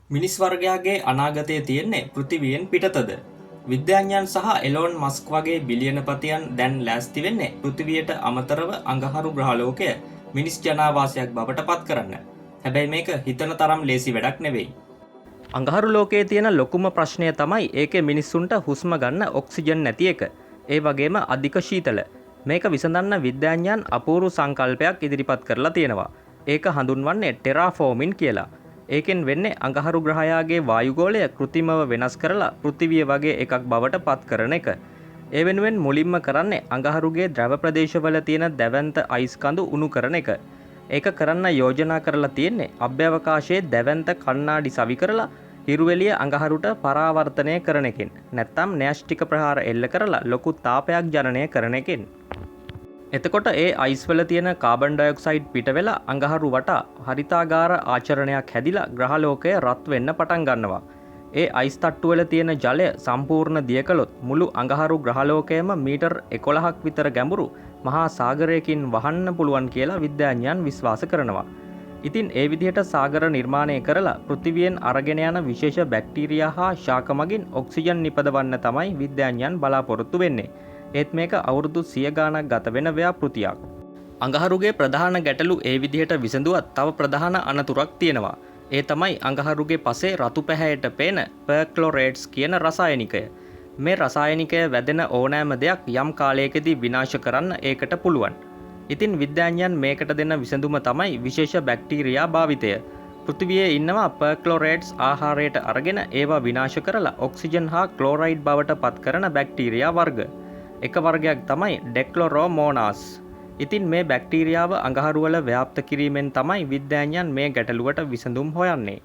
මිනිස් වර්ගයාගේ අනාගතය තියෙන්නේ පෘථිවියෙන් පිටතද? විද්‍යාඥයන් සහ එලෝන් මස්ක් වගේ බිලියනපතියන් දැන් ලෑස්ති වෙන්නේ පෘථිවියට අමතරව අඟහරු ග්‍රහලෝකය මිනිස් ජනාවාසයක් බවට පත් කරන්න. හැබැයි මේක හිතන තරම් ලේසි වැඩක් නෙවෙයි. අඟහරු ලෝකයේ තියෙන ලොකුම ප්‍රශ්නය තමයි ඒකේ මිනිස්සුන්ට හුස්ම ගන්න ඔක්සිජන් නැති එක. ඒ වගේම අධික ශීතල. මේක විසඳන්න විද්‍යාඥයන් අපූර්ව සංකල්පයක් ඉදිරිපත් කරලා තියෙනවා. ඒක හඳුන්වන්නේ ටෙරාෆෝමින් කියලා. ඒකෙන් වෙන්නේ අඟහරු ග්‍රහයාගේ වායුගෝලය කෘතිමව වෙනස් කරලා පෘථිවිය වගේ එකක් බවට පත් කරන එක. ඒ වෙනුවෙන් මුලින්ම කරන්නේ අඟහරුගේ ද්‍රව ප්‍රදේශවල තියෙන දැවැන්ත අයිස් කඳු උණු කරන එක. ඒක කරන්න යෝජනා කරලා තියෙන්නේ අභ්‍යවකාශයේ දැවැන්ත කණ්ණාඩි සවි කරලා හිරුවෙලිය අඟහරුට පරාවර්තනය කරන එකෙන්. නැත්තම් න්‍යෂ්ටික ප්‍රහාර එල්ල කරලා ලොකු තාපයක් ජනනය කරන එකෙන්. එතකොට ඒ අයිස්වල තියෙන කාබන් ඩයොක්සයිඩ් පිට වෙලා අඟහරු වටා හරිතාගාර ආචරණයක් හැදිලා ග්‍රහලෝකය රත් වෙන්න පටන් ගන්නවා. ඒ අයිස් තට්ටුවල තියෙන ජලය සම්පූර්ණ දිය කළොත් මුළු අඟහරු ග්‍රහලෝකයම මීටර් 11ක් විතර ගැඹුරු මහා සාගරයකින් වහන්න පුළුවන් කියලා විද්‍යාඥයන් විශ්වාස කරනවා. ඉතින් ඒ විදිහට සාගර නිර්මාණය කරලා පෘථිවියෙන් අරගෙන යන විශේෂ බැක්ටීරියා හා ශාක මගින් ඔක්සිජන් නිපදවන්න තමයි විද්‍යාඥයන් බලාපොරොත්තු වෙන්නේ. ඒත් මේක අවුරුදු 100 ගාණක් ගත වෙන ව්‍යාපෘතියක්. අඟහරුගේ ප්‍රධාන ගැටලු ඒ විදිහට විසඳුවත් තව ප්‍රධාන අනතුරක් තියෙනවා. ඒ තමයි අඟහරුගේ පසේ රතු පැහැයට පේන පර්ක්ලොරේට්ස් කියන රසායනිකය. මේ රසායනිකය වැදෙන ඕනෑම දෙයක් යම් කාලයකදී විනාශ කරන්න ඒකට පුළුවන්. ඉතින් විද්‍යාඥයන් මේකට දෙන විසඳුම තමයි විශේෂ බැක්ටීරියා භාවිතය. පෘථිවියේ ඉන්නවා පර්ක්ලොරේට්ස් ආහාරයට අරගෙන ඒවා විනාශ කරලා ඔක්සිජන් හා ක්ලෝරයිඩ් බවට පත් කරන බැක්ටීරියා වර්ග. එක වර්ගයක් තමයි ඩෙක්ලොරෝමෝනාස්. ඉතින් මේ බැක්ටීරියාව අඟහරුවල ව්‍යාප්ත කිරීමෙන් තමයි විද්‍යාඥයන් මේ ගැටලුවට විසඳුම් හොයන්නේ.